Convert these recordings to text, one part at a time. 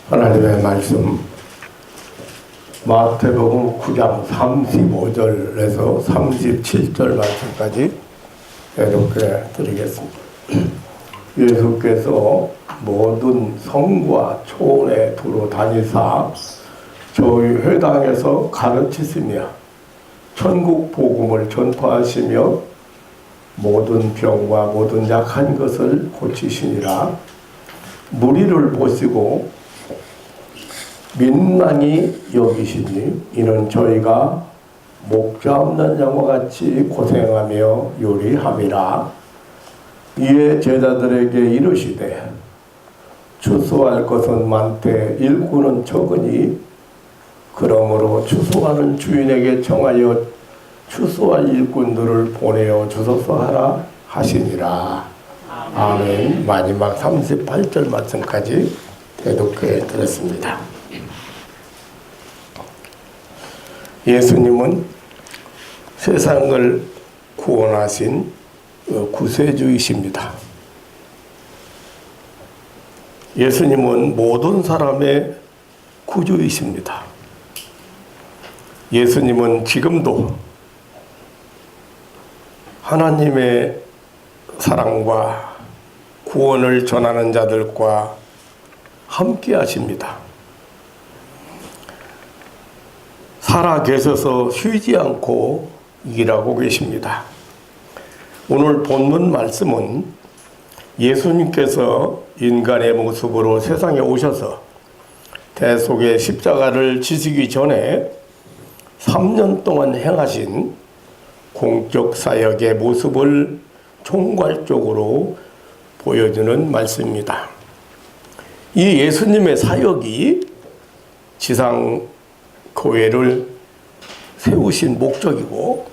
하나님의 말씀 마태복음 9장 35절에서 37절 말씀까지 이렇게 드리겠습니다. 예수께서 모든 성과 초원에 두루 다니사 저희 회당에서 가르치시며 천국 복음을 전파하시며 모든 병과 모든 약한 것을 고치시니라. 무리를 보시고 민망히 여기시니 이는 저희가 목자 없는 양과 같이 고생하며 요리함이라. 이에 제자들에게 이르시되 추수할 것은 많되 일꾼은 적으니 그러므로 추수하는 주인에게 청하여 추수할 일꾼들을 보내어 주소서 하라 하시니라. 아멘. 마지막 38절 말씀까지 대독해 드렸습니다. 예수님은 세상을 구원하신 구세주이십니다. 예수님은 모든 사람의 구주이십니다. 예수님은 지금도 하나님의 사랑과 구원을 전하는 자들과 함께 하십니다. 살아 계셔서 쉬지 않고 일하고 계십니다. 오늘 본문 말씀은 예수님께서 인간의 모습으로 세상에 오셔서 대속의 십자가를 지시기 전에 3년 동안 행하신 공적 사역의 모습을 총괄적으로 보여주는 말씀입니다. 이 예수님의 사역이 지상 교회를 세우신 목적이고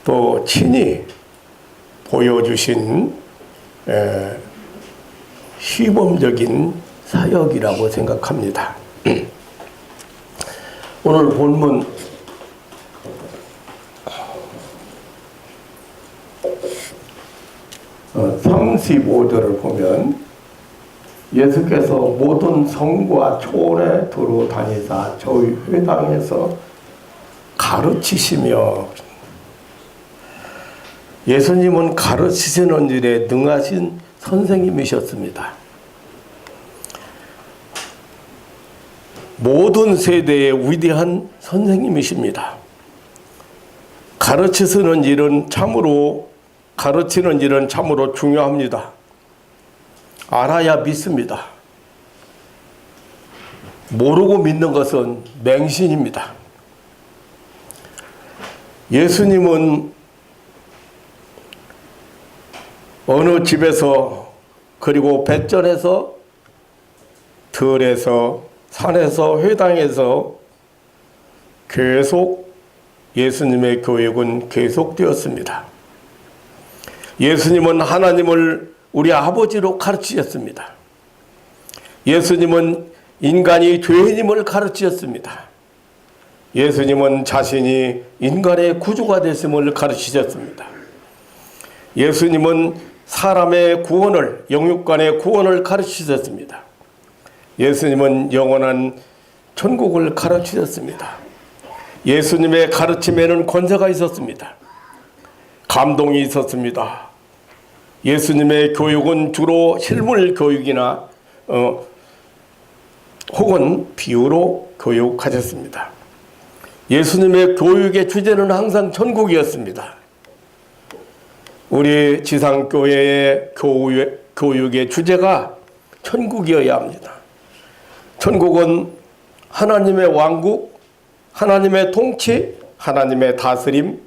또 친히 보여주신 시범적인 사역이라고 생각합니다. 오늘 본문 35절을 보면 예수께서 모든 성과 초원에 두루 다니사 저희 회당에서 가르치시며, 예수님은 가르치시는 일에 능하신 선생님이셨습니다. 모든 세대의 위대한 선생님이십니다. 가르치는 일은 참으로 중요합니다. 알아야 믿습니다. 모르고 믿는 것은 맹신입니다. 예수님은 어느 집에서, 그리고 뱃전에서, 들에서, 산에서, 회당에서 계속 예수님의 교육은 계속되었습니다. 예수님은 하나님을 우리 아버지로 가르치셨습니다. 예수님은 인간이 죄인임을 가르치셨습니다. 예수님은 자신이 인간의 구주가 되심을 가르치셨습니다. 예수님은 사람의 구원을, 영육간의 구원을 가르치셨습니다. 예수님은 영원한 천국을 가르치셨습니다. 예수님의 가르침에는 권세가 있었습니다. 감동이 있었습니다. 예수님의 교육은 주로 실물 교육이나 혹은 비유로 교육하셨습니다. 예수님의 교육의 주제는 항상 천국이었습니다. 우리 지상교회의 교육의 주제가 천국이어야 합니다. 천국은 하나님의 왕국, 하나님의 통치, 하나님의 다스림,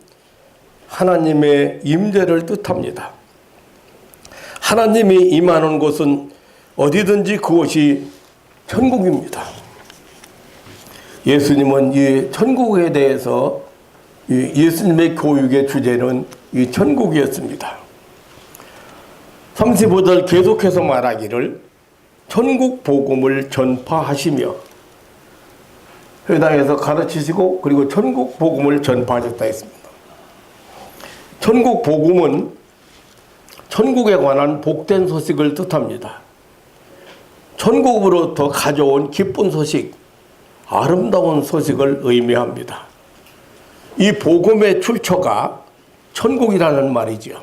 하나님의 임재를 뜻합니다. 하나님이 임하는 곳은 어디든지 그곳이 천국입니다. 예수님은 이 천국에 대해서 예수님의 교육의 주제는 이 천국이었습니다. 35절 계속해서 말하기를 천국 복음을 전파하시며, 회당에서 가르치시고 그리고 천국 복음을 전파하셨다 했습니다. 천국 복음은 천국에 관한 복된 소식을 뜻합니다. 천국으로부터 가져온 기쁜 소식, 아름다운 소식을 의미합니다. 이 복음의 출처가 천국이라는 말이죠.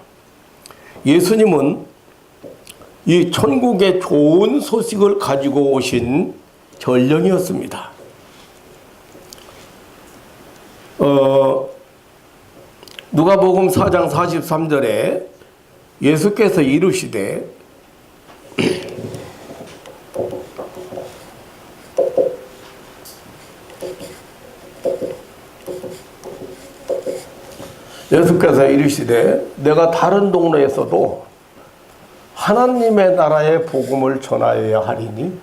예수님은 이 천국의 좋은 소식을 가지고 오신 전령이었습니다. 누가복음 4장 43절에 예수께서 이르시되 내가 다른 동네에서도 하나님의 나라의 복음을 전하여야 하리니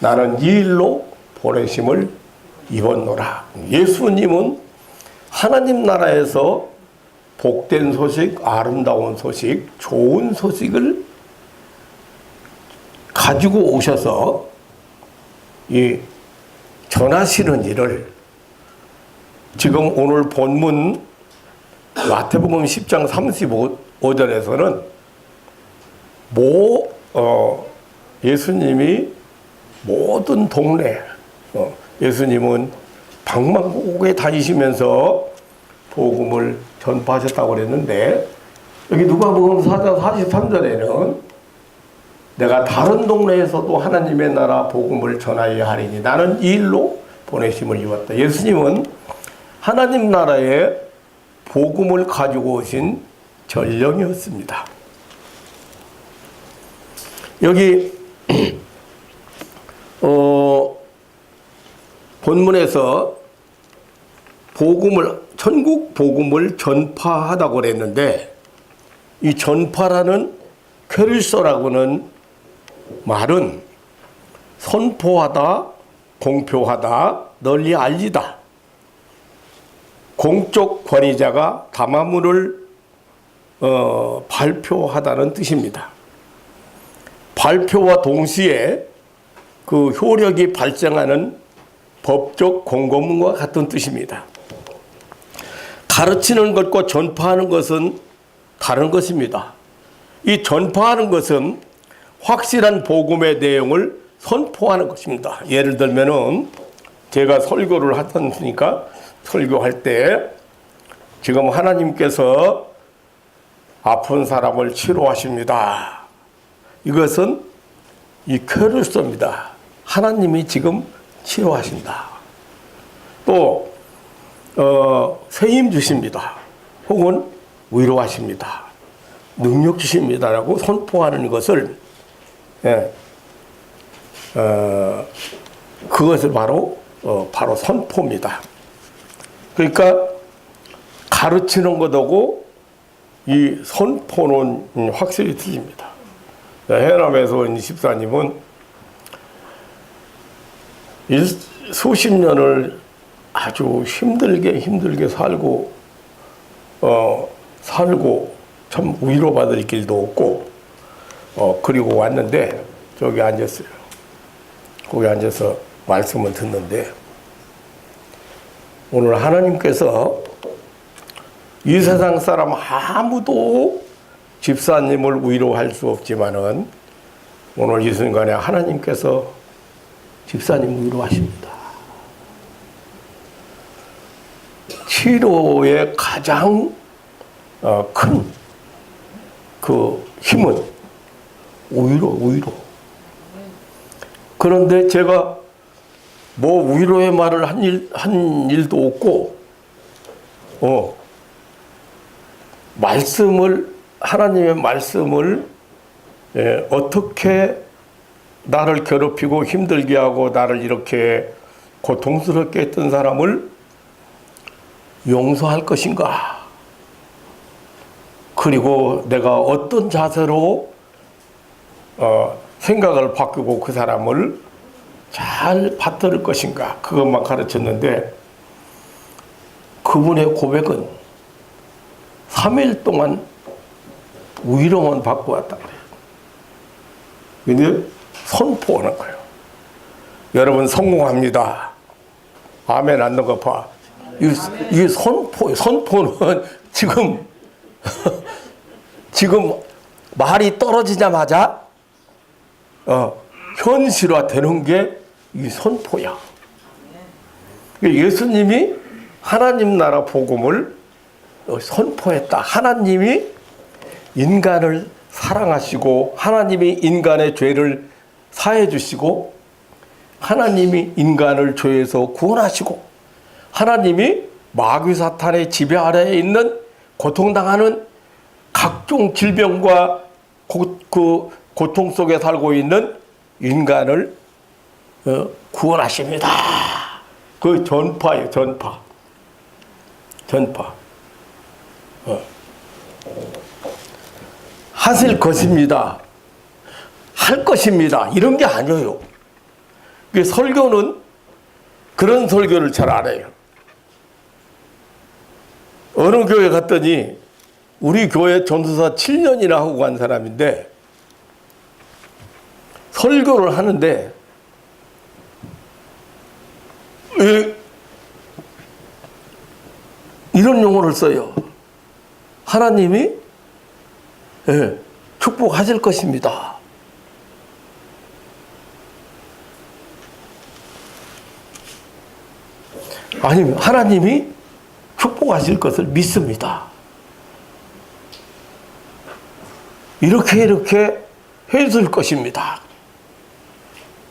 나는 이 일로 보내심을 입었노라. 예수님은 하나님 나라에서 복된 소식, 아름다운 소식, 좋은 소식을 가지고 오셔서 이 전하시는 일을 지금 오늘 본문 마태복음 10장 35절에서는 예수님이 모든 동네, 예수님은 방방곡곡에 다니시면서 복음을 전파하셨다고 그랬는데, 여기 누가복음 4장 43절에는 내가 다른 동네에서도 하나님의 나라 복음을 전하여야 하리니 나는 이 일로 보내심을 입었다. 예수님은 하나님 나라의 복음을 가지고 오신 전령이었습니다. 여기 본문에서 천국 복음을 전파하다고 그랬는데, 이 전파라는 퀘르소라고는 말은 선포하다, 공표하다, 널리 알리다. 공적 권위자가 담화문을 발표하다는 뜻입니다. 발표와 동시에 그 효력이 발생하는 법적 공고문과 같은 뜻입니다. 가르치는 것과 전파하는 것은 다른 것입니다. 이 전파하는 것은 확실한 복음의 내용을 선포하는 것입니다. 예를 들면은 제가 설교를 하셨으니까 설교할 때 지금 하나님께서 아픈 사람을 치료하십니다. 이것은 이 퀘르소입니다. 하나님이 지금 치료하신다. 또 새 힘 주십니다. 혹은 위로하십니다. 능력 주십니다라고 선포하는 것을 그것을 바로 선포입니다. 그러니까 가르치는 것하고 이 선포는 확실히 틀립니다. 해남에서 온 집사님은 수십 년을 아주 힘들게 살고 참 위로받을 길도 없고 그리고 왔는데 저기 앉았어요. 거기 앉아서 말씀을 듣는데 오늘 하나님께서 이 세상 사람 아무도 집사님을 위로할 수 없지만은 오늘 이 순간에 하나님께서 집사님을 위로하십니다. 치료의 가장 큰 그 힘은 위로. 그런데 제가 뭐 위로의 말을 한 일도 없고, 하나님의 말씀을 어떻게 나를 괴롭히고 힘들게 하고 나를 이렇게 고통스럽게 했던 사람을 용서할 것인가? 그리고 내가 어떤 자세로 생각을 바꾸고 그 사람을 잘 받들을 것인가? 그것만 가르쳤는데 그분의 고백은 3일 동안 위로만 받고 왔다 그래요. 근데 선포하는 거예요. 여러분 성공합니다. 아멘 안 넣은 거 봐. 이 선포는 지금 지금 말이 떨어지자마자 현실화되는 게 이 선포야. 예수님이 하나님 나라 복음을 선포했다. 하나님이 인간을 사랑하시고 하나님이 인간의 죄를 사해 주시고 하나님이 인간을 죄에서 구원하시고 하나님이 마귀 사탄의 지배 아래에 있는 고통당하는 각종 질병과 그 고통 속에 살고 있는 인간을 구원하십니다. 그 전파예요. 전파. 하실 것입니다. 할 것입니다. 이런 게 아니에요. 설교는 그런 설교를 잘 안 해요. 어느 교회 갔더니 우리 교회 전도사 7년이나 하고 간 사람인데 설교를 하는데 이런 용어를 써요. 하나님이 축복하실 것입니다. 아니, 하나님이 축복하실 것을 믿습니다. 이렇게 해줄 것입니다.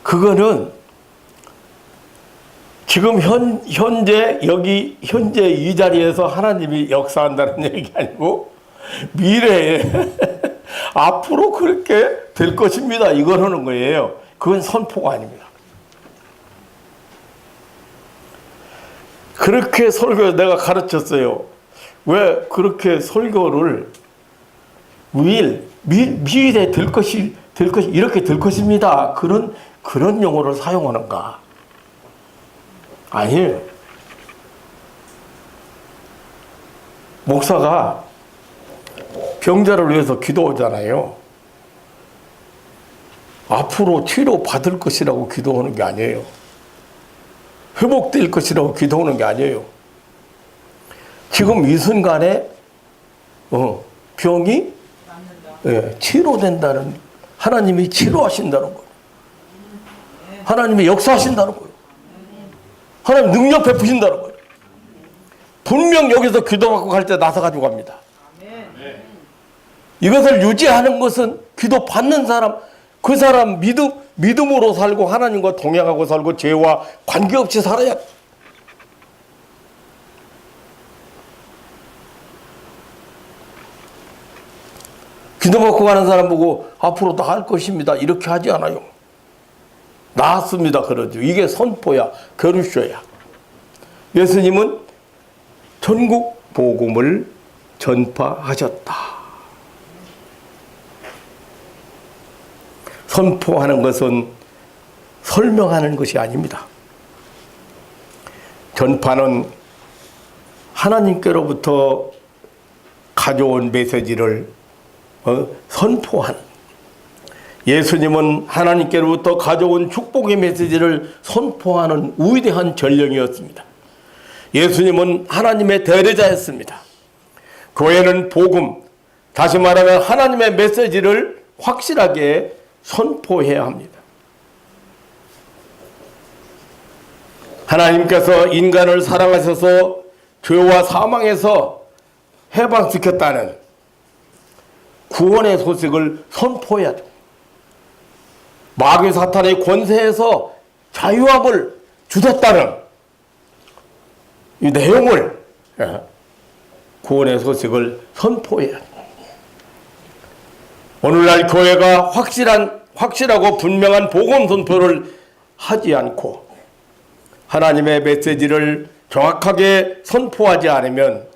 그거는 지금 현재 이 자리에서 하나님이 역사한다는 얘기 아니고 미래에 앞으로 그렇게 될 것입니다. 이걸 하는 거예요. 그건 선포가 아닙니다. 그렇게 설교 내가 가르쳤어요. 왜 그렇게 설교를 미래에 될 것이 이렇게 될 것입니다. 그런 용어를 사용하는가? 아니에요. 목사가 병자를 위해서 기도하잖아요. 앞으로 치료 받을 것이라고 기도하는 게 아니에요. 회복될 것이라고 기도하는 게 아니에요. 지금 이 순간에 병이 치료된다는, 하나님이 치료하신다는 거예요. 하나님이 역사하신다는 거예요. 하나님 능력 베푸신다는 거예요. 분명 여기서 기도받고 갈 때 나서가지고 갑니다. 이것을 유지하는 것은 기도 받는 사람, 그 사람 믿음으로 살고 하나님과 동행하고 살고 죄와 관계없이 살아야. 기도받고 가는 사람 보고 앞으로 다 할 것입니다. 이렇게 하지 않아요. 나았습니다. 그러죠. 이게 선포야. 겨루쇼야. 예수님은 전국 복음을 전파하셨다. 선포하는 것은 설명하는 것이 아닙니다. 전파는 하나님께로부터 가져온 메시지를 선포하는, 예수님은 하나님께로부터 가져온 축복의 메시지를 선포하는 위대한 전령이었습니다. 예수님은 하나님의 대리자였습니다. 교회는 복음, 다시 말하면 하나님의 메시지를 확실하게 선포해야 합니다. 하나님께서 인간을 사랑하셔서 죄와 사망에서 해방시켰다는 구원의 소식을 선포해야 됩니다. 마귀 사탄의 권세에서 자유함을 주셨다는 이 내용을, 구원의 소식을 선포해야 합니다. 오늘날 교회가 확실하고 분명한 복음 선포를 하지 않고 하나님의 메시지를 정확하게 선포하지 않으면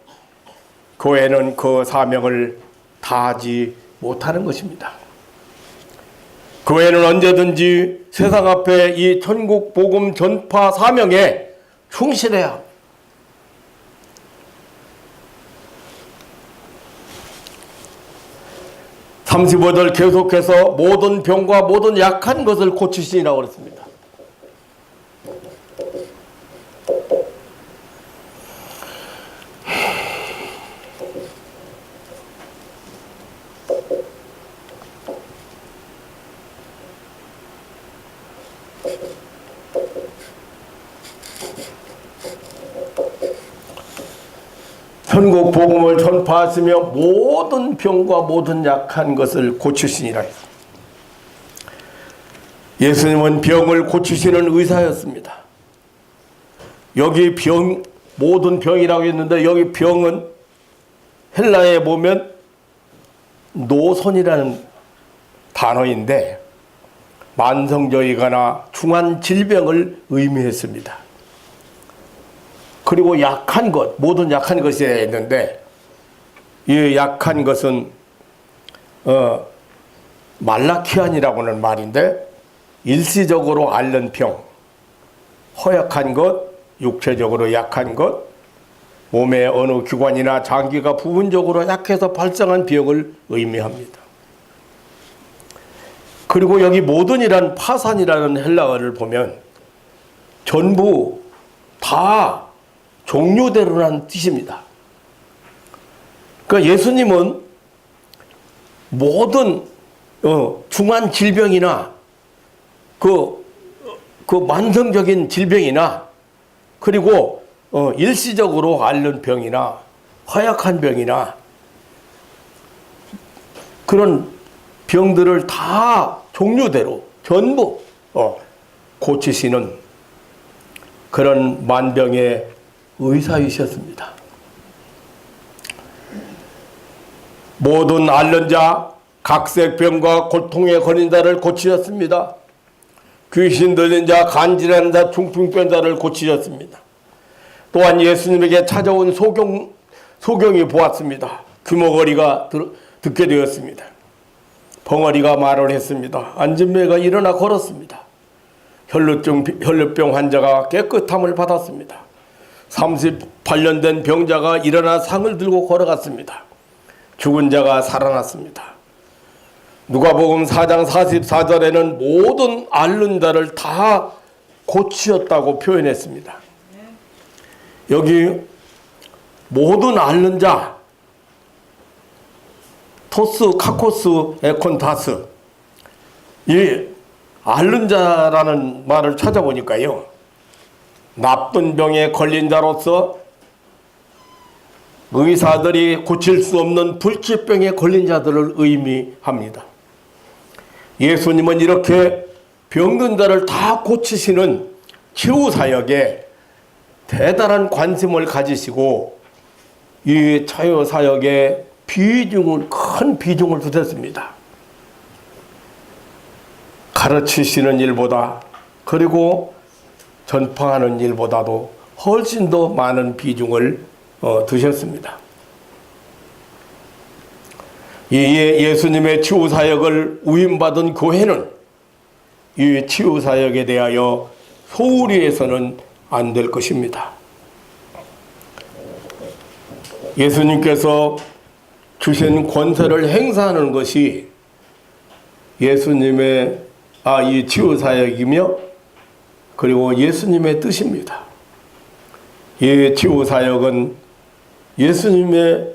교회는 그 사명을 다하지 못하는 것입니다. 교회는 언제든지 세상 앞에 이 천국 복음 전파 사명에 충실해야 합니다. (35절) 계속해서 모든 병과 모든 약한 것을 고치시니라고 그랬습니다. 천국 복음을 전파하시며 모든 병과 모든 약한 것을 고치시니라 했습니다. 예수님은 병을 고치시는 의사였습니다. 여기 병, 모든 병이라고 했는데 여기 병은 헬라에 보면 노손이라는 단어인데 만성적이거나 중한 질병을 의미했습니다. 그리고 약한 것, 모든 약한 것이 있는데 이 약한 것은 말라키안이라고는 말인데 일시적으로 앓는 병, 허약한 것, 육체적으로 약한 것, 몸의 어느 기관이나 장기가 부분적으로 약해서 발생한 병을 의미합니다. 그리고 여기 모든이란 파산이라는 헬라어를 보면 전부 다 종류대로라는 뜻입니다. 그러니까 예수님은 모든 중한 질병이나 그 만성적인 질병이나 그리고 일시적으로 앓는 병이나 허약한 병이나 그런 병들을 다 종류대로 전부 고치시는 그런 만병의 의사이셨습니다. 모든 앓는 자, 각색병과 고통에 걸린 자를 고치셨습니다. 귀신 들린 자, 간질하는 자, 중풍병 자를 고치셨습니다. 또한 예수님에게 찾아온 소경이 보았습니다. 귀머거리가 듣게 되었습니다. 벙어리가 말을 했습니다. 안진매가 일어나 걸었습니다. 혈루병 환자가 깨끗함을 받았습니다. 38년 된 병자가 일어나 상을 들고 걸어갔습니다. 죽은 자가 살아났습니다. 누가복음 4장 44절에는 모든 앓는 자를 다 고치셨다고 표현했습니다. 여기 모든 앓는 자, 토스, 카코스, 에콘타스, 이 앓는 자라는 말을 찾아보니까요, 나쁜 병에 걸린 자로서 의사들이 고칠 수 없는 불치병에 걸린 자들을 의미합니다. 예수님은 이렇게 병든 자를 다 고치시는 치유사역에 대단한 관심을 가지시고 이 치유사역에 큰 비중을 두셨습니다. 가르치시는 일보다 그리고 전파하는 일보다도 훨씬 더 많은 비중을 두셨습니다. 예수님의 치유사역을 위임받은 교회는 이 치유사역에 대하여 소홀히 해서는 안 될 것입니다. 예수님께서 주신 권세를 행사하는 것이 예수님의 이 치유사역이며 그리고 예수님의 뜻입니다. 이 치유사역은 예수님의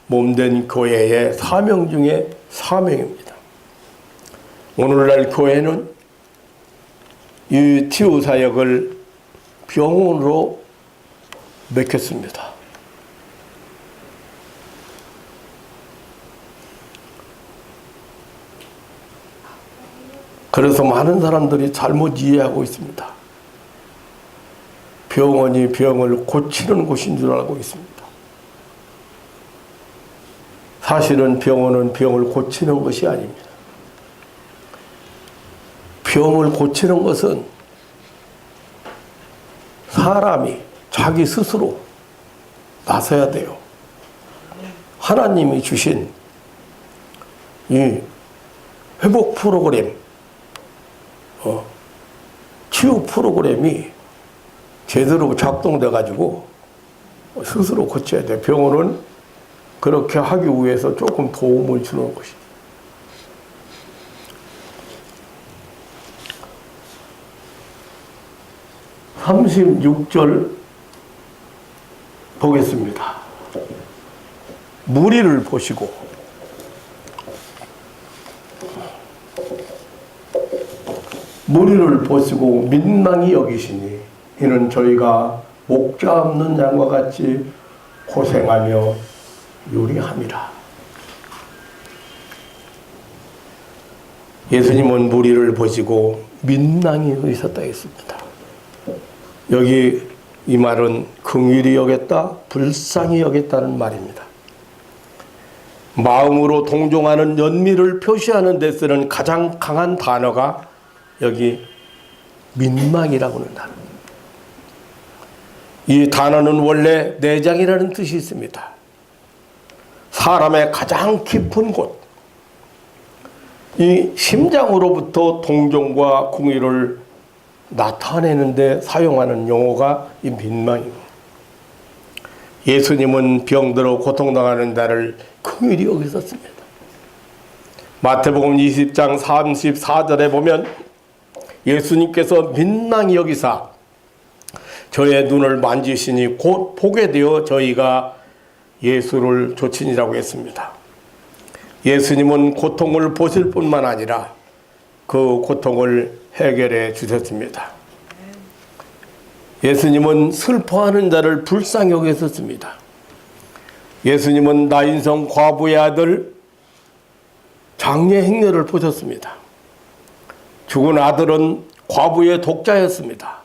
몸된 교회의 사명 중에 사명입니다. 오늘날 교회는 이 치유사역을 병원으로 맡겼습니다. 그래서 많은 사람들이 잘못 이해하고 있습니다. 병원이 병을 고치는 곳인 줄 알고 있습니다. 사실은 병원은 병을 고치는 것이 아닙니다. 병을 고치는 것은 사람이 자기 스스로 나서야 돼요. 하나님이 주신 이 회복 프로그램, 치유 프로그램이 제대로 작동돼 가지고 스스로 고쳐야 돼. 병원은 그렇게 하기 위해서 조금 도움을 주는 것이죠. (36절) 보겠습니다. 무리를 보시고 무리를 보시고 민망히 여기시니 이는 저희가 목자 없는 양과 같이 고생하며 유리함이라. 예수님은 무리를 보시고 민망히 여기셨다 했습니다. 여기 이 말은 긍휼히 여겼다, 불쌍히 여겼다는 말입니다. 마음으로 동정하는 연민을 표시하는 데 쓰는 가장 강한 단어가 여기 민망이라고 하는 단어. 이 단어는 원래 내장이라는 뜻이 있습니다. 사람의 가장 깊은 곳, 이 심장으로부터 동정과 긍휼을 나타내는데 사용하는 용어가 이 민망입니다. 예수님은 병들어 고통당하는 자를 긍휼히 여기셨습니다. 마태복음 20장 34절에 보면 예수님께서 민망히 여기사 저의 눈을 만지시니 곧 보게 되어 저희가 예수를 좇으니라고 했습니다. 예수님은 고통을 보실 뿐만 아니라 그 고통을 해결해 주셨습니다. 예수님은 슬퍼하는 자를 불쌍히 여기셨습니다. 예수님은 나인성 과부의 아들 장례 행렬을 보셨습니다. 죽은 아들은 과부의 독자였습니다.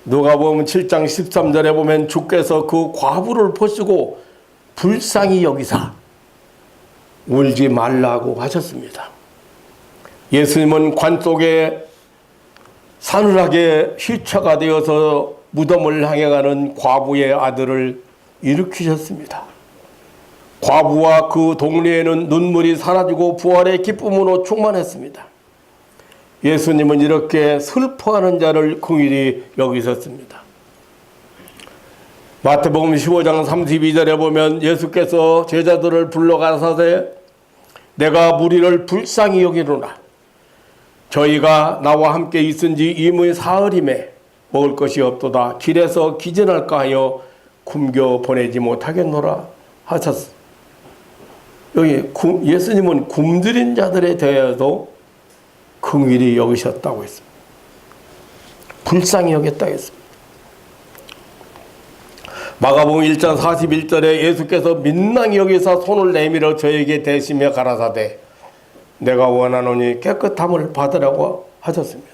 누가복음 7장 13절에 보면 주께서 그 과부를 보시고 불쌍히 여기사 울지 말라고 하셨습니다. 예수님은 관 속에 사늘하게 시체가 되어서 무덤을 향해 가는 과부의 아들을 일으키셨습니다. 과부와 그 동네에는 눈물이 사라지고 부활의 기쁨으로 충만했습니다. 예수님은 이렇게 슬퍼하는 자를 긍휼히 여기셨습니다. 마태복음 15장 32절에 보면 예수께서 제자들을 불러 가사대 내가 무리를 불쌍히 여기노라. 저희가 나와 함께 있은지 이미 사흘임에 먹을 것이 없도다. 길에서 기진할까 하여 굶겨 보내지 못하겠노라 하셨습니다. 여기 예수님은 굶주린 자들에 대해서도 긍휼히 여기셨다고 했습니다. 불쌍히 여겼다고 했습니다. 마가복음 1장 41절에 예수께서 민망히 여기사 손을 내밀어 저에게 대시며 가라사대 내가 원하노니 깨끗함을 받으라고 하셨습니다.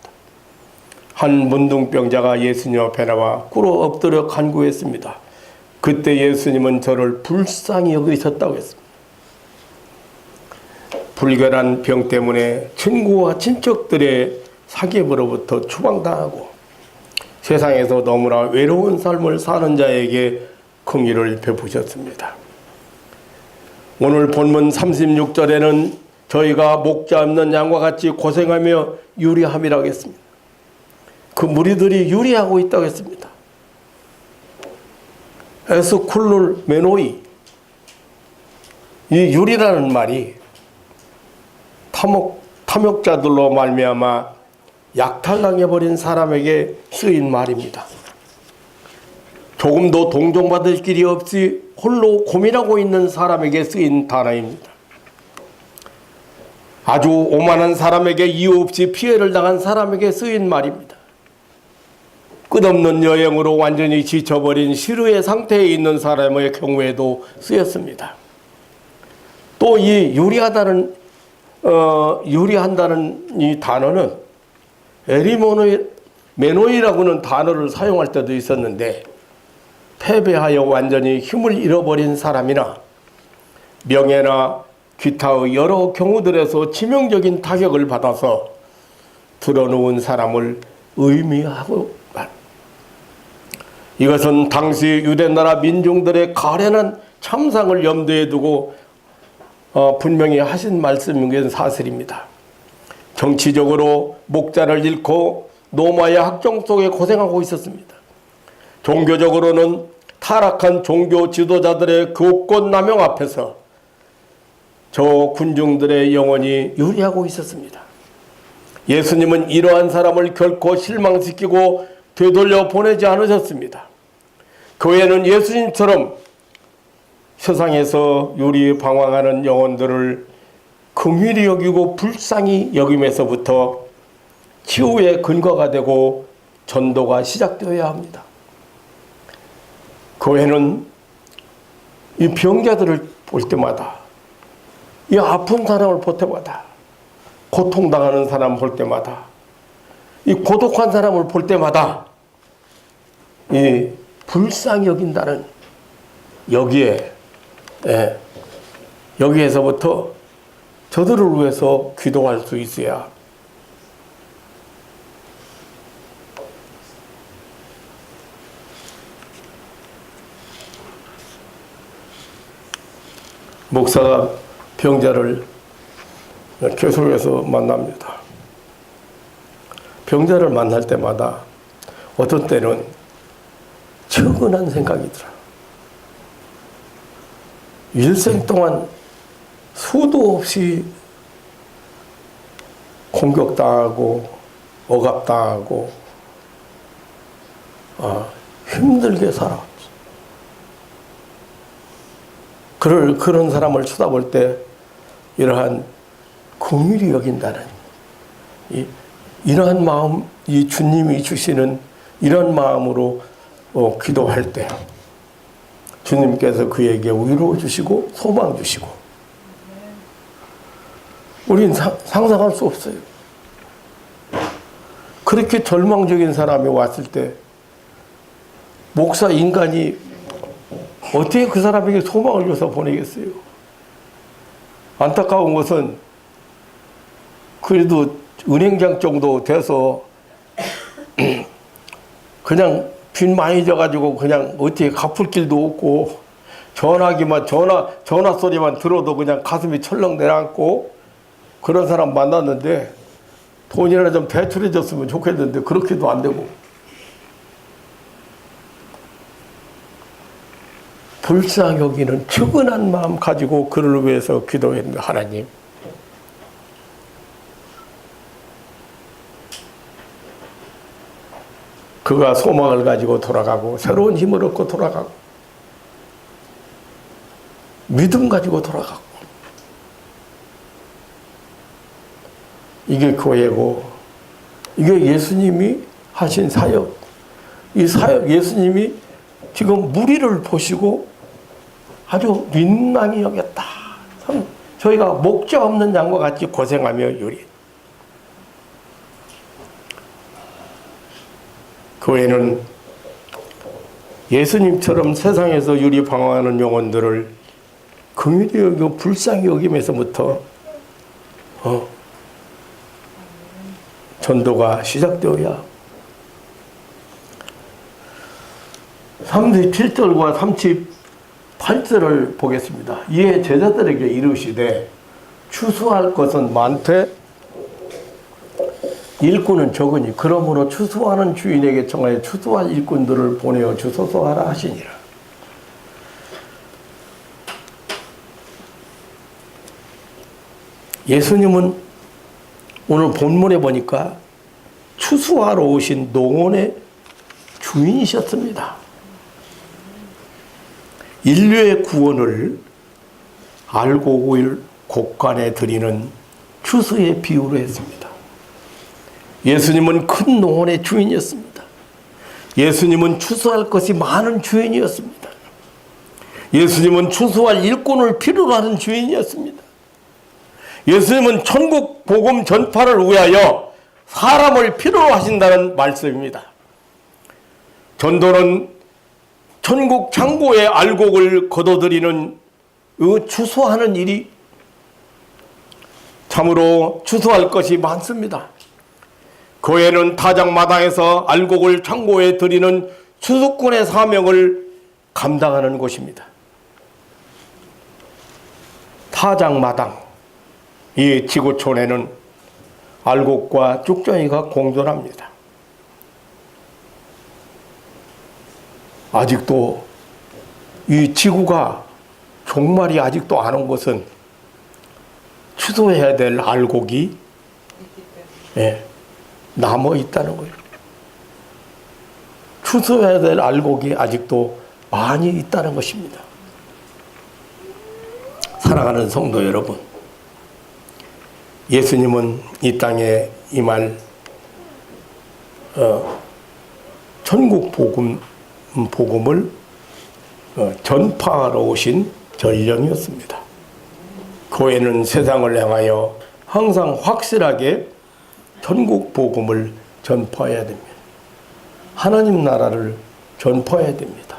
한 문둥병자가 예수님 앞에 나와 꿇어 엎드려 간구했습니다. 그때 예수님은 저를 불쌍히 여기셨다고 했습니다. 불결한 병 때문에 친구와 친척들의 사기업으로부터 추방당하고 세상에서 너무나 외로운 삶을 사는 자에게 긍휼을 베푸셨습니다. 오늘 본문 36절에는 저희가 목자 없는 양과 같이 고생하며 유리함이라고 했습니다. 그 무리들이 유리하고 있다고 했습니다. 에스쿨룰 메노이, 이 유리라는 말이 탐욕자들로 말미암아 약탈당해버린 사람에게 쓰인 말입니다. 조금도 동정받을 길이 없이 홀로 고민하고 있는 사람에게 쓰인 단어입니다. 아주 오만한 사람에게 이유 없이 피해를 당한 사람에게 쓰인 말입니다. 끝없는 여행으로 완전히 지쳐버린 시루의 상태에 있는 사람의 경우에도 쓰였습니다. 또 이 유리한다는 이 단어는 메노이라고 하는 단어를 사용할 때도 있었는데 패배하여 완전히 힘을 잃어버린 사람이나 명예나 기타의 여러 경우들에서 치명적인 타격을 받아서 드러누운 사람을 의미하고 이것은 당시 유대나라 민중들의 가련한 참상을 염두에 두고 분명히 하신 말씀인 것은 사실입니다. 정치적으로 목자를 잃고 노마의 학종 속에 고생하고 있었습니다. 종교적으로는 타락한 종교 지도자들의 교권 남용 앞에서 저 군중들의 영혼이 유리하고 있었습니다. 예수님은 이러한 사람을 결코 실망시키고 되돌려 보내지 않으셨습니다. 교회는 예수님처럼 세상에서 유리 방황하는 영혼들을 긍휼히 여기고 불쌍히 여김에서부터 치유의 근거가 되고 전도가 시작되어야 합니다. 교회는 이 병자들을 볼 때마다, 이 아픈 사람을 볼 때마다, 고통당하는 사람을 볼 때마다, 이 고독한 사람을 볼 때마다 이 불쌍히 여긴다는 여기에서부터 저들을 위해서 기도할 수 있어야 목사가 병자를 계속해서 만납니다. 병자를 만날 때마다 어떤 때는 측은한 생각이 들어요. 일생 동안 수도 없이 공격당하고 억압당하고 힘들게 살아왔죠. 그런 사람을 쳐다볼 때 이러한 긍휼히 여긴다는 이러한 마음, 이 주님이 주시는 이런 마음으로 기도할 때 주님께서 그에게 위로 주시고 소망 주시고, 우린 상상할 수 없어요. 그렇게 절망적인 사람이 왔을 때 목사 인간이 어떻게 그 사람에게 소망을 줘서 보내겠어요? 안타까운 것은 그래도 은행장 정도 돼서 그냥 빚 많이 져가지고 그냥 어떻게 갚을 길도 없고 전화 소리만 들어도 그냥 가슴이 철렁 내려앉고 그런 사람 만났는데 돈이나 좀 대출해 줬으면 좋겠는데 그렇게도 안 되고, 불쌍히 여기는 측은한 마음 가지고 그를 위해서 기도했는데, 하나님 그가 소망을 가지고 돌아가고 새로운 힘을 얻고 돌아가고 믿음 가지고 돌아가고, 이게 교회고 이게 예수님이 하신 사역. 이 사역 예수님이 지금 무리를 보시고 아주 민망히 여겼다. 참 저희가 목자 없는 양과 같이 고생하며 요리. 교회는 예수님처럼 세상에서 유리 방황하는 영혼들을 긍휼히 여기고 불쌍히 여김에서부터 전도가 시작되어야 37절과 38절을 보겠습니다. 이에 제자들에게 이르시되 추수할 것은 많되 일꾼은 적으니 그러므로 추수하는 주인에게 청하여 추수할 일꾼들을 보내어 주소서 하라 하시니라. 예수님은 오늘 본문에 보니까 추수하러 오신 농원의 주인이셨습니다. 인류의 구원을 알고 곡간에 드리는 추수의 비유로 했습니다. 예수님은 큰 농원의 주인이었습니다. 예수님은 추수할 것이 많은 주인이었습니다. 예수님은 추수할 일꾼을 필요로 하는 주인이었습니다. 예수님은 천국 복음 전파를 위하여 사람을 필요로 하신다는 말씀입니다. 전도는 천국 창고의 알곡을 거둬들이는 추수하는 일이 참으로 추수할 것이 많습니다. 교회는 타작마당에서 알곡을 창고에 들이는 추수꾼의 사명을 감당하는 곳입니다. 타작마당, 이 지구촌에는 알곡과 쭉정이가 공존합니다. 아직도 이 지구가 종말이 아직도 안 온 것은 추수해야 될 알곡이 남아 있다는 거예요. 추수해야 될 알곡이 아직도 많이 있다는 것입니다. 사랑하는 성도 여러분, 예수님은 이 땅에 임할 천국 복음을 전파하러 오신 전령이었습니다. 교회는 세상을 향하여 항상 확실하게 천국 복음을 전파해야 됩니다. 하나님 나라를 전파해야 됩니다.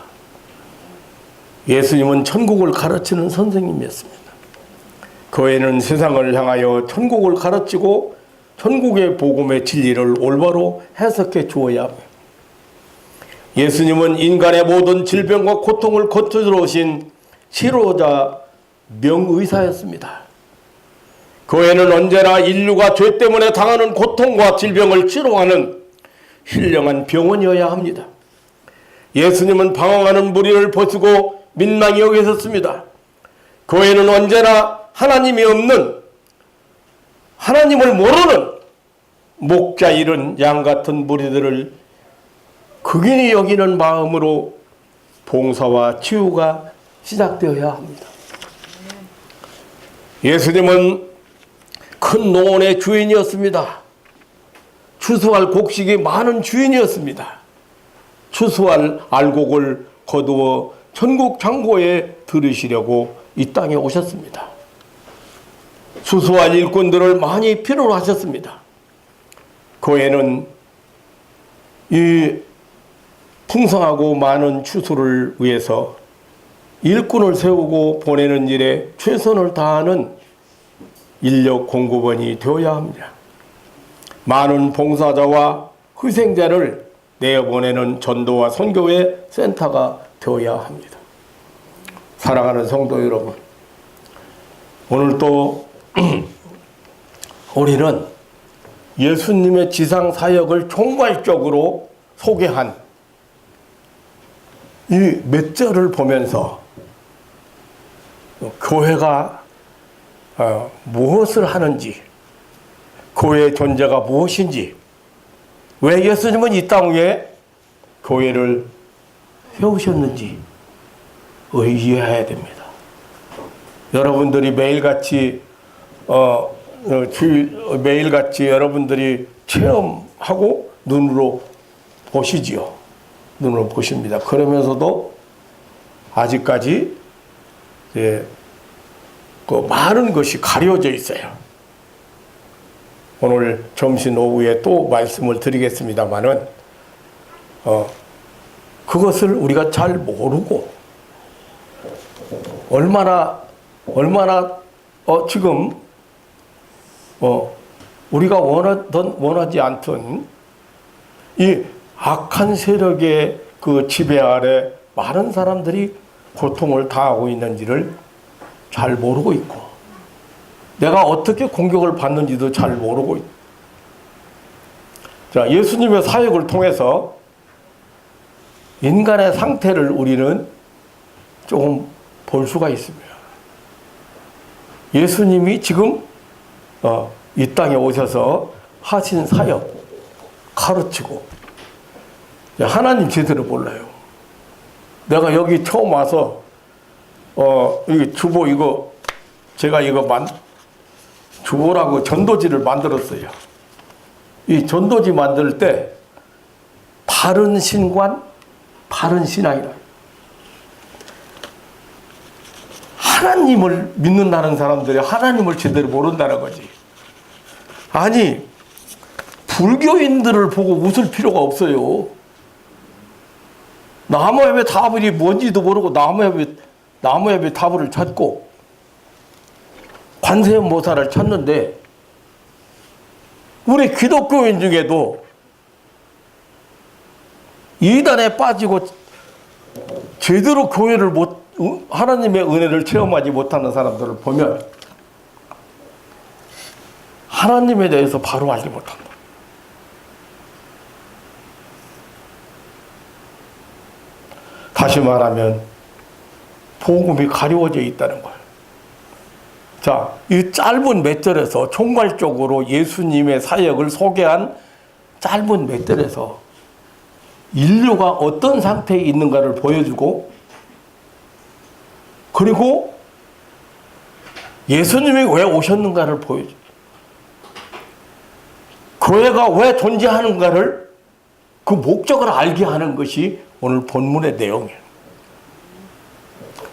예수님은 천국을 가르치는 선생님이었습니다. 교회는 세상을 향하여 천국을 가르치고 천국의 복음의 진리를 올바로 해석해 주어야 합니다. 예수님은 인간의 모든 질병과 고통을 거쳐들어 오신 치료자 명의사였습니다. 교회는 언제나 인류가 죄 때문에 당하는 고통과 질병을 치료하는 신령한 병원이어야 합니다. 예수님은 방황하는 무리를 보시고 민망히 여기셨습니다. 교회는 언제나 하나님이 없는, 하나님을 모르는 목자 잃은 양 같은 무리들을 극인히 여기는 마음으로 봉사와 치유가 시작되어야 합니다. 예수님은 큰 농원의 주인이었습니다. 추수할 곡식이 많은 주인이었습니다. 추수할 알곡을 거두어 천국 창고에 들으시려고 이 땅에 오셨습니다. 추수할 일꾼들을 많이 필요로 하셨습니다. 교회는 이 풍성하고 많은 추수를 위해서 일꾼을 세우고 보내는 일에 최선을 다하는 인력 공급원이 되어야 합니다. 많은 봉사자와 희생자를 내어보내는 전도와 선교의 센터가 되어야 합니다. 사랑하는 성도 여러분, 오늘 또 우리는 예수님의 지상 사역을 총괄적으로 소개한 이 몇 절을 보면서 교회가 무엇을 하는지, 교회의 존재가 무엇인지, 왜 예수님은 이 땅 위에 교회를 세우셨는지 이해해야 됩니다. 여러분들이 매일같이 매일같이 여러분들이 체험하고 눈으로 보시지요. 눈으로 보십니다. 그러면서도 아직까지 그 많은 것이 가려져 있어요. 오늘 점심 오후에 또 말씀을 드리겠습니다만은 그것을 우리가 잘 모르고 얼마나 지금 우리가 원하지 않던 이 악한 세력의 그 지배 아래 많은 사람들이 고통을 당하고 있는지를 잘 모르고 있고, 내가 어떻게 공격을 받는지도 잘 모르고 있고. 자, 예수님의 사역을 통해서 인간의 상태를 우리는 조금 볼 수가 있습니다. 예수님이 지금 이 땅에 오셔서 하신 사역, 가르치고, 하나님 제대로 몰라요. 내가 여기 처음 와서 이 주보 이거 제가 주보라고 전도지를 만들었어요. 이 전도지 만들 때 바른 신관, 바른 신앙이라. 하나님을 믿는다는 사람들이 하나님을 제대로 모른다는 거지. 아니, 불교인들을 보고 웃을 필요가 없어요. 나무협의 답이 뭔지도 모르고 나무협의 답을 찾고 관세음보살을 찾는데, 우리 기독교인 중에도 이단에 빠지고 제대로 교회를 하나님의 은혜를 체험하지 못하는 사람들을 보면 하나님에 대해서 바로 알지 못한다. 다시 말하면 복음이 가려워져 있다는 거예요. 자, 이 짧은 몇 절에서 총괄적으로 예수님의 사역을 소개한 짧은 몇 절에서 인류가 어떤 상태에 있는가를 보여주고, 그리고 예수님이 왜 오셨는가를 보여줘. 교회가 왜 존재하는가를 그 목적을 알게 하는 것이 오늘 본문의 내용이에요.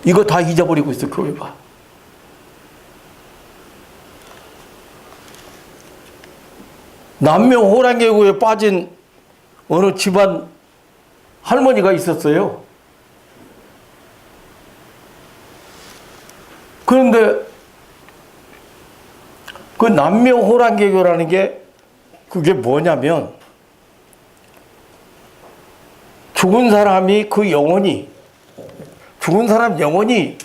이거 다 잊어버리고 있어, 교회가. 남명 호랑개구에 빠진 어느 집안 할머니가 있었어요. 그런데 그 남명 호랑개구라는 게 그게 뭐냐면 죽은 사람이 그 영혼이 죽은 사람 영혼이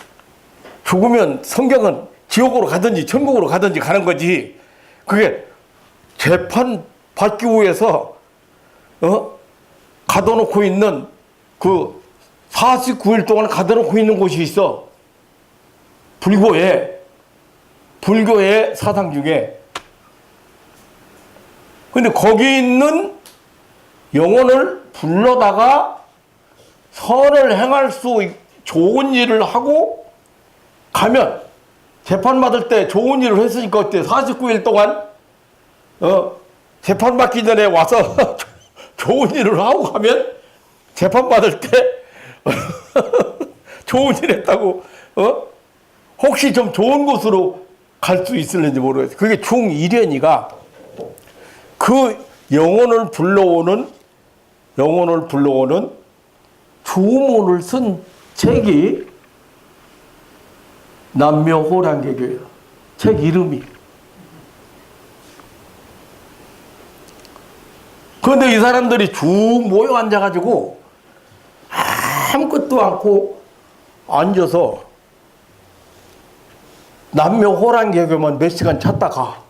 죽으면 성경은 지옥으로 가든지 천국으로 가든지 가는 거지. 그게 재판 받기 위해서 가둬놓고 있는 그 49일 동안 가둬놓고 있는 곳이 있어. 불교의 사상 중에. 근데 거기 있는 영혼을 불러다가 선을 행할 수 좋은 일을 하고 가면 재판받을 때 좋은 일을 했으니까 어때? 49일 동안 재판받기 전에 와서 좋은 일을 하고 가면 재판받을 때 좋은 일 했다고 혹시 좀 좋은 곳으로 갈 수 있을는지 모르겠어요. 그게 중일연이가 그 영혼을 불러오는 주문을 쓴 책이 남묘호랑개교예요. 책 이름이. 그런데 이 사람들이 쭉 모여 앉아가지고 아무것도 않고 앉아서 남묘호랑개교만 몇 시간 찾다가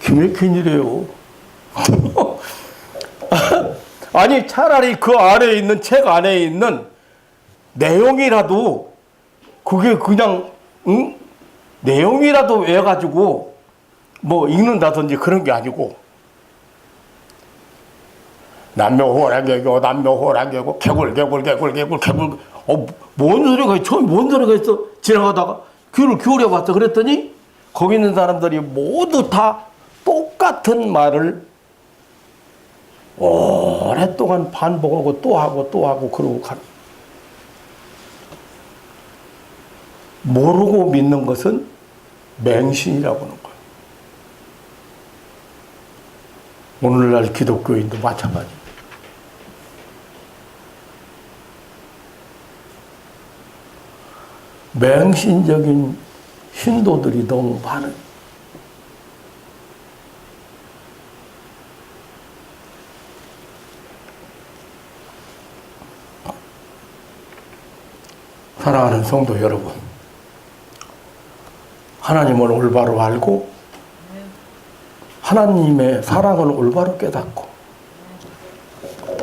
기맥힌 일이에요. 아니 차라리 그 아래에 있는 책 안에 있는 내용이라도 그게 그냥 내용이라도 외워가지고 뭐 읽는다든지 그런 게 아니고 남묘호랑개교 개굴 뭔 소리가 있어? 뭔 소리가 있어? 지나가다가 귀를 기울여 봤어. 그랬더니 거기 있는 사람들이 모두 다 똑같은 말을 오랫동안 반복하고 또 하고 그러고 가는. 모르고 믿는 것은 맹신이라고 하는 거예요. 오늘날 기독교인도 마찬가지. 맹신적인 신도들이 너무 많은. 사랑하는 성도 여러분, 하나님을 올바로 알고 하나님의 사랑을 올바로 깨닫고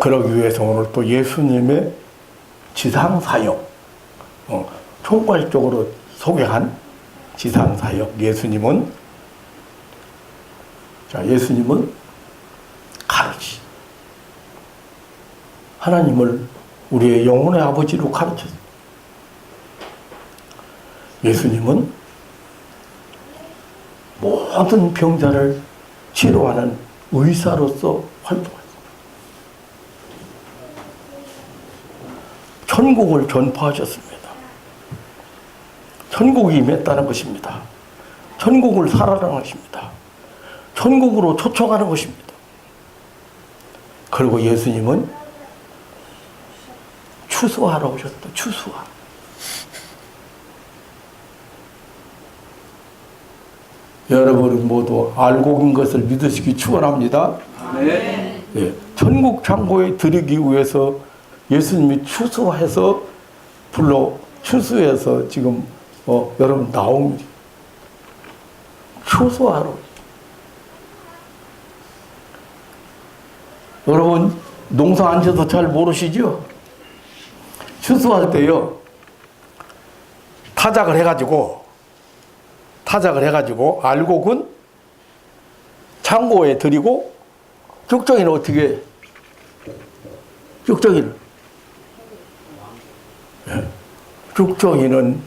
그러기 위해서 오늘 또 예수님의 지상사역, 총괄적으로 소개한 지상사역. 예수님은 가르치. 하나님을 우리의 영혼의 아버지로 가르쳤습니다. 예수님은 모든 병자를 치료하는 의사로서 활동했습니다. 천국을 전파하셨습니다. 천국이 임했다는 것입니다. 천국을 살아가는 것입니다. 천국으로 초청하는 것입니다. 그리고 예수님은 추수하러 오셨다. 추수하. 여러분 모두 알고 긴 것을 믿으시기 축원합니다. 네. 예, 천국 창고에 들이기 위해서 예수님이 추수해서 추수해서 지금 여러분 나온 추수하러. 여러분 농사 안 져서 잘 모르시죠? 추수할 때요 타작을 해가지고 알곡은 창고에 들이고 쭉정이는 어떻게 해? 쭉정이는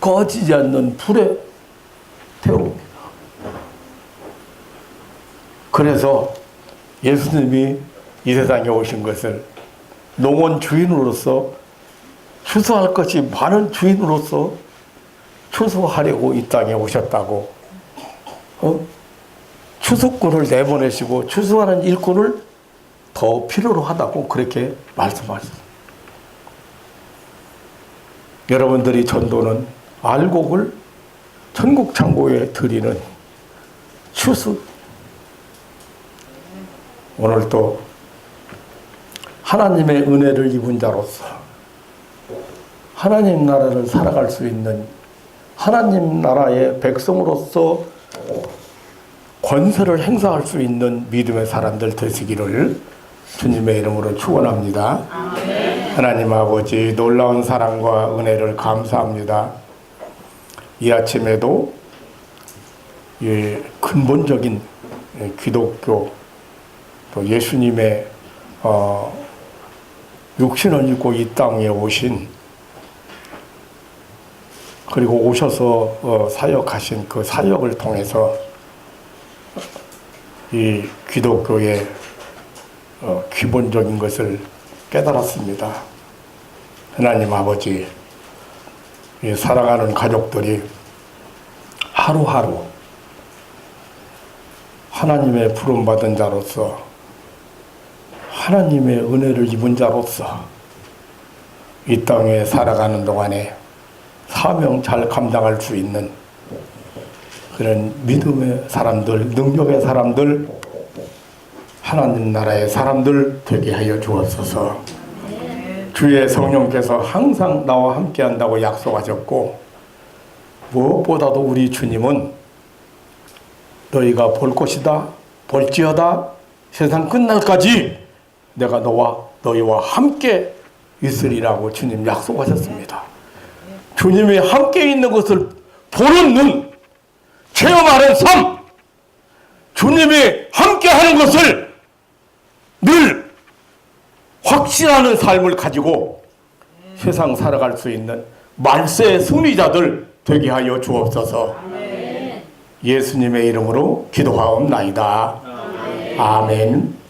꺼지지 않는 불에 태웁니다. 그래서 예수님이 이 세상에 오신 것을 농원 주인으로서 추수할 것이 많은 주인으로서 추수하려고 이 땅에 오셨다고. 추수꾼을 내보내시고 추수하는 일꾼을 더 필요로 하다고 그렇게 말씀하셨습니다. 여러분들이 전도는 알곡을 천국 창고에 드리는 추수. 오늘 또 하나님의 은혜를 입은 자로서 하나님 나라를 살아갈 수 있는 하나님 나라의 백성으로서 권세를 행사할 수 있는 믿음의 사람들 되시기를 주님의 이름으로 축원합니다. 하나님 아버지 놀라운 사랑과 은혜를 감사합니다. 이 아침에도 이 근본적인 기독교 또 예수님의 육신을 입고 이 땅에 오신 그리고 오셔서 사역하신 그 사역을 통해서 이 기독교의 기본적인 것을 깨달았습니다. 하나님 아버지, 이 사랑하는 가족들이 하루하루 하나님의 부름받은 자로서 하나님의 은혜를 입은 자로서 이 땅에 살아가는 동안에 사명 잘 감당할 수 있는 그런 믿음의 사람들, 능력의 사람들, 하나님 나라의 사람들 되게 하여 주옵소서. 주의 성령께서 항상 나와 함께 한다고 약속하셨고 무엇보다도 우리 주님은 너희가 볼 것이다, 볼지어다 세상 끝날까지 내가 너희와 함께 있으리라고 주님 약속하셨습니다. 주님이 함께 있는 것을 보는 눈, 체험하는 삶, 주님이 함께 하는 것을 늘 확신하는 삶을 가지고 세상 살아갈 수 있는 말세의 승리자들 되게 하여 주옵소서. 예수님의 이름으로 기도하옵나이다. 아멘.